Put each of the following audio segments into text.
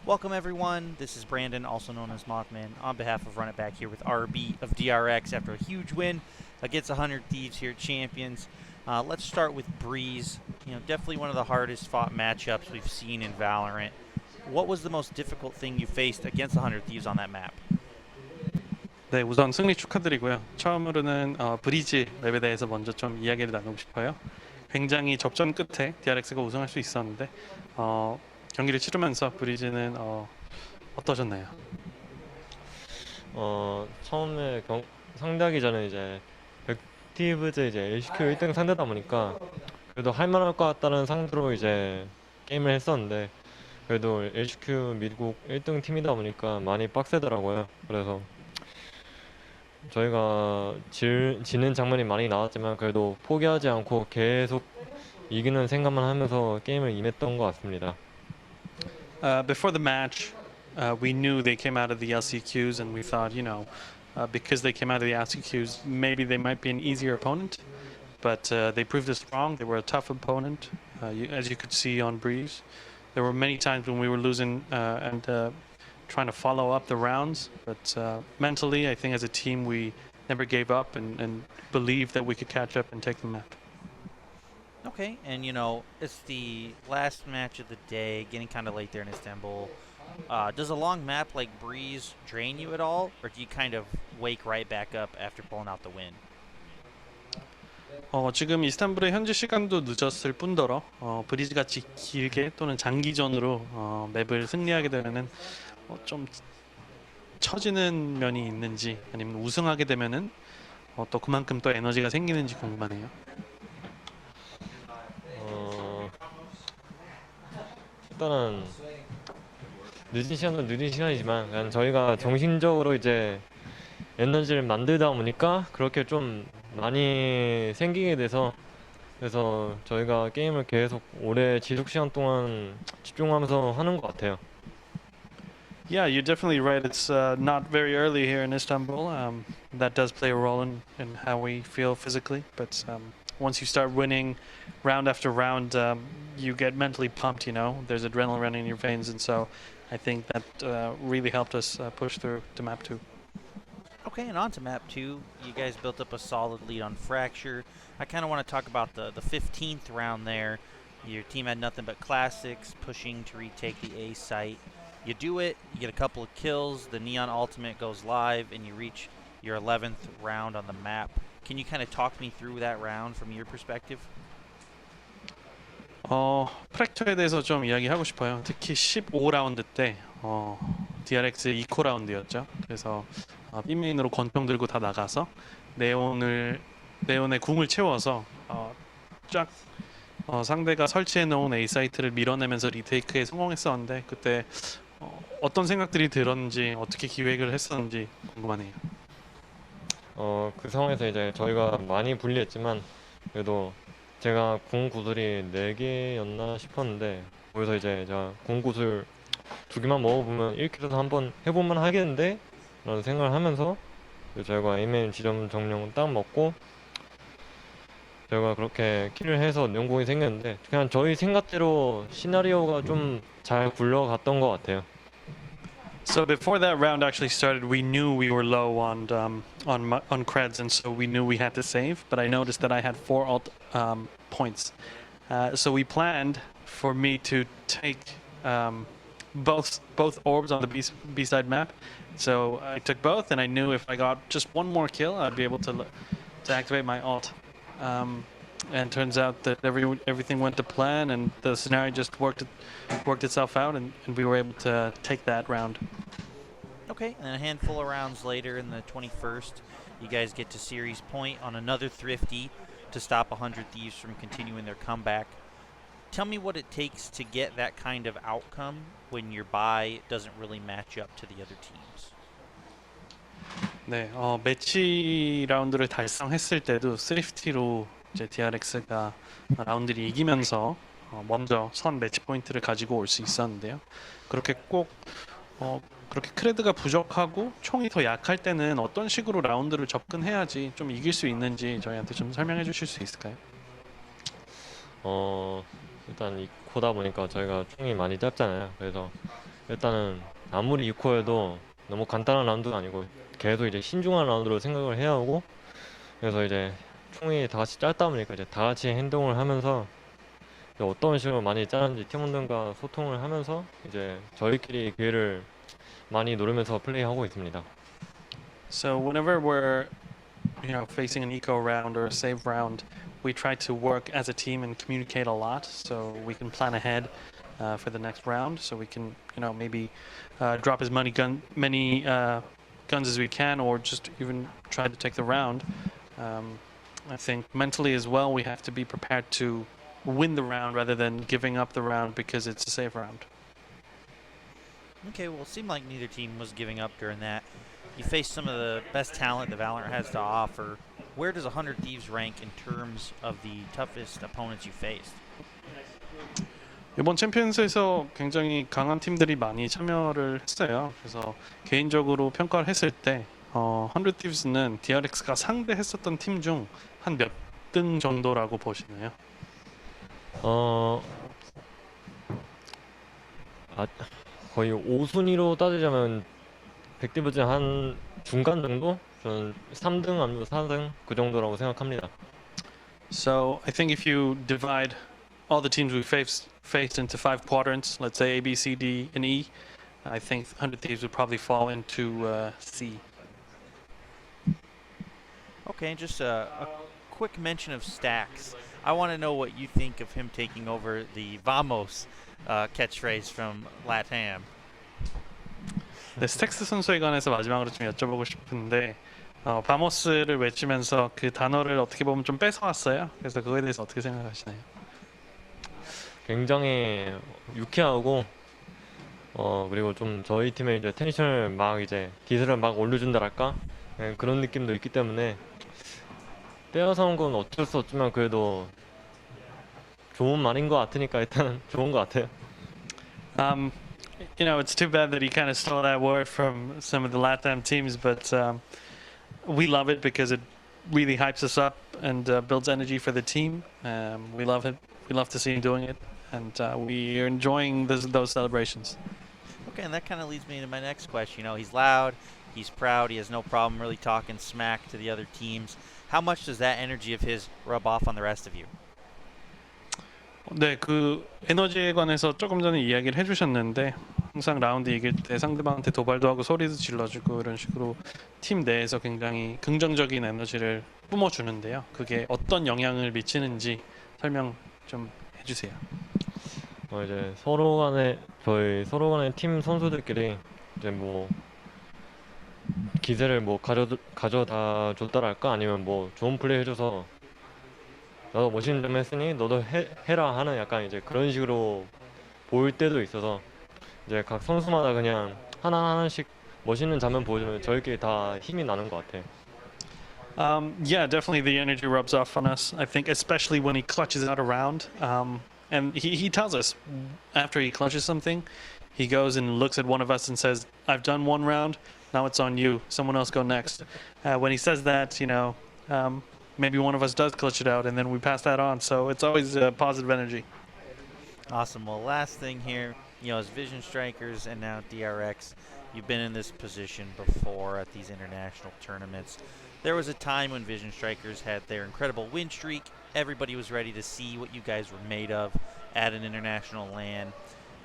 Welcome everyone, this is Brandon, also known as Mothman, on behalf of Run It Back here with RB of DRX after a huge win against 100 Thieves here at Champions. Let's start with Breeze. Definitely one of the hardest fought matchups we've seen in Valorant. What was the most difficult thing you faced against 100 Thieves on that map? 네, 우선 승리 축하드리고요. 처음으로는 브리즈 맵에 대해서 먼저 좀 이야기를 나누고 싶어요. 굉장히 접전 끝에 DRX가 우승할 수 있었는데 경기를 치르면서 브리즈는 어떠셨나요? 처음에 상대하기 전에 이제 백티브즈 이제 LCQ 1등 상대다 보니까 그래도 할만할 것 같다는 상대로 이제 게임을 했었는데 그래도 LCQ 미국 1등 팀이다 보니까 많이 빡세더라고요. 그래서 저희가 지는 장면이 많이 나왔지만 그래도 포기하지 않고 계속 이기는 생각만 하면서 게임을 임했던 것 같습니다. Before the match, we knew they came out of the LCQs, and we thought, because they came out of the LCQs, maybe they might be an easier opponent. But they proved us wrong. They were a tough opponent, as you could see on Breeze. There were many times when we were losing and trying to follow up the rounds. But mentally, I think as a team, we never gave up and believed that we could catch up and take the map. Okay, and it's the last match of the day, getting kind of late there in Istanbul. Does a long map like Breeze drain you at all, or do you kind of wake right back up after pulling out the win? 지금 이스탄불의 현지 시간도 늦었을 뿐더러 브리즈 같이 길게 또는 장기전으로 맵을 승리하게 되면은 좀 처지는 면이 있는지 아니면 우승하게 되면은 또 그만큼 또 에너지가 생기는지 궁금하네요. 일단은 늦은 시간도 늦은 시간이지만 그냥 저희가 정신적으로 이제 에너지를 만들다 보니까 그렇게 좀 많이 생기게 돼서 그래서 저희가 게임을 계속 오래 지속 시간 동안 집중하면서 하는 것 같아요. Yeah, you're definitely right. It's not very early here in Istanbul. That does play a role in how we feel physically. But once you start winning round after round, you get mentally pumped, There's adrenaline running in your veins, and so I think that really helped us push through to map 2. Okay, and on to map 2. You guys built up a solid lead on Fracture. I kind of want to talk about the 15th round there. Your team had nothing but classics, pushing to retake the A site. You do it, you get a couple of kills, the Neon Ultimate goes live, and you reach your 11th round on the map. Can you kind of talk me through that round from your perspective? 프랙처에 대해서 좀 이야기하고 싶어요. 특히 15라운드 때 DRX의 이코 라운드였죠. 그래서 B메인으로 권총 들고 다 나가서 네온의 궁을 채워서 쫙 상대가 설치해 놓은 A 사이트를 밀어내면서 리테이크에 성공했었는데 그때 어떤 생각들이 들었는지 어떻게 기획을 했었는지 궁금하네요. 그 상황에서 이제 저희가 많이 불리했지만 그래도 제가 공 구슬이 4개였나 싶었는데 거기서 이제 제가 공 구슬 2개만 먹어보면 1킬에서 한번 해보면 하겠는데 라는 생각을 하면서 저희가 A메인 지점 정령 딱 먹고 저희가 그렇게 킬을 해서 영공이 생겼는데 그냥 저희 생각대로 시나리오가 좀 잘 굴러갔던 것 같아요. So before that round actually started, we knew we were low on creds, and so we knew we had to save. But I noticed that I had 4 ult points, so we planned for me to take both orbs on the B side map. So I took both, and I knew if I got just one more kill, I'd be able to activate my ult. And turns out that everything went to plan, and the scenario just worked itself out, and we were able to take that round. Okay, and a handful of rounds later in the 21st, you guys get to series point on another Thrifty to stop 100 Thieves from continuing their comeback. Tell me what it takes to get that kind of outcome when your buy doesn't really match up to the other teams. 네, 매치 라운드를 달성했을 때도 350로 이제 DRX가 라운드를 이기면서 먼저 선 매치 포인트를 가지고 올 수 있었는데요. 그렇게 꼭 그렇게 크레드가 부족하고 총이 더 약할 때는 어떤 식으로 라운드를 접근해야지 좀 이길 수 있는지 저희한테 좀 설명해 주실 수 있을까요? 일단 이 코다 보니까 저희가 총이 많이 짧잖아요. 그래서 일단은 아무리 이코여도 너무 간단한 라운드가 아니고 계속 이제 신중한 라운드로 생각을 해야 하고, 그래서 이제 총이 다 같이 짧다 보니까 이제 다 같이 행동을 하면서 이제 어떤 식으로 많이 짜는지 팀원들과 소통을 하면서 이제 저희끼리 기회를 많이 노리면서 플레이하고 있습니다. So whenever we're facing an eco round or a save round, we try to work as a team and communicate a lot so we can plan ahead for the next round. So we can maybe drop as many guns as we can, or just even try to take the round. I think mentally as well, we have to be prepared to win the round rather than giving up the round because it's a save round. Okay, well, it seemed like neither team was giving up during that. You faced some of the best talent that VALORANT has to offer. Where does 100 Thieves rank in terms of the toughest opponents you faced? 이번 챔피언스에서 굉장히 강한 팀들이 많이 참여를 했어요. 그래서 개인적으로 평가를 했을 때 100 Thieves는 DRX가 상대했었던 팀 중 한 몇 등 정도라고 보시나요? 거의 5순위로 따지자면 백디브즈 한 중간 정도? 저는 3등 아니면 4등 그 정도라고 생각합니다. So I think if you divide all the teams we faced into 5 quadrants, let's say A, B, C, D, and E, I think 100 Thieves would probably fall into C. Okay, just a quick mention of Stacks. I want to know what you think of him taking over the Vamos catchphrase from LATAM. 네, 스택스 선수에 관해서 마지막으로 좀 여쭤보고 싶은데 바모스를 외치면서 그 단어를 어떻게 보면 좀 뺏어왔어요. 그래서 그거에 대해서 어떻게 생각하시나요? 굉장히 유쾌하고 그리고 좀 저희 팀의 이제 텐션을 막 이제 기세를 막 올려준다랄까? 네, 그런 느낌도 있기 때문에 빼앗아 온 건 어쩔 수 없지만 그래도 좋은 말인 것 같으니까 일단 좋은 것 같아요. It's too bad that he kind of stole that word from some of the LATAM teams, but we love it because it really hypes us up and builds energy for the team. We love it. We love to see him doing it, and we are enjoying those celebrations. Okay, and that kind of leads me to my next question. He's loud, he's proud, he has no problem really talking smack to the other teams. How much does that energy of his rub off on the rest of you? 네, 그 에너지에 관해서 조금 전에 이야기를 해주셨는데 항상 라운드 이길 때 상대방한테 도발도 하고 소리도 질러주고 이런 식으로 팀 내에서 굉장히 긍정적인 에너지를 뿜어주는데요. 그게 어떤 영향을 미치는지 설명 좀 해주세요. 이제 저희 서로 간의 팀 선수들끼리 이제 뭐 기세를 뭐 가져다 줬다랄까 아니면 뭐 좋은 플레이 해줘서 나도 멋있는 점 했으니 너도 해라 하는 약간 이제 그런 식으로 보일 때도 있어서 이제 각 선수마다 그냥 하나하나씩 멋있는 장면 보여주면 저희끼리 다 힘이 나는 것 같아요. Yeah, definitely the energy rubs off on us. I think especially when he clutches out a round. And he tells us after he clutches something, he goes and looks at one of us and says, I've done one round, now it's on you. Someone else go next. When he says that, maybe one of us does clutch it out and then we pass that on. So it's always positive energy. Awesome. Well, last thing here, as Vision Strikers and now DRX, you've been in this position before at these international tournaments. There was a time when Vision Strikers had their incredible win streak. Everybody was ready to see what you guys were made of at an international LAN.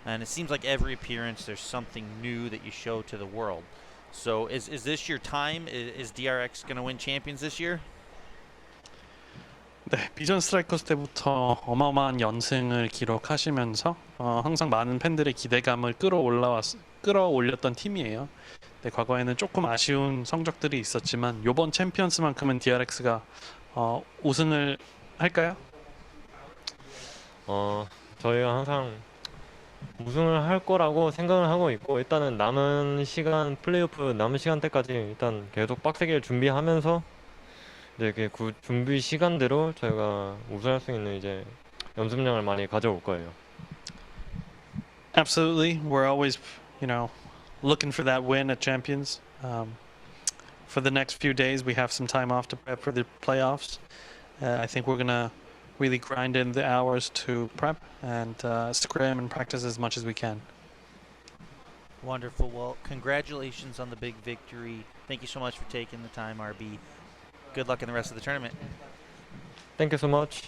And it seems like every appearance there's something new that you show to the world. So is this your time? Is DRX going to win champions this year? 네, 비전 스트라이커스 때부터 어마어마한 연승을 기록하시면서 항상 많은 팬들의 기대감을 끌어올렸던 팀이에요. 네, 과거에는 조금 아쉬운 성적들이 있었지만 이번 챔피언스만큼은 DRX가 우승을 할까요? 저희가 항상 우승을 할 거라고 생각을 하고 있고 일단은 플레이오프 남은 시간 때까지 일단 계속 빡세게 준비하면서 이제 그 준비 시간대로 저희가 우승할 수 있는 이제 연습량을 많이 가져올 거예요. Absolutely, we're always, looking for that win at Champions. For the next few days, we have some time off to prep for the playoffs. I think we're gonna really grind in the hours to prep and scrim and practice as much as we can. Wonderful. Well, congratulations on the big victory. Thank you so much for taking the time, RB. Good luck in the rest of the tournament. Thank you so much.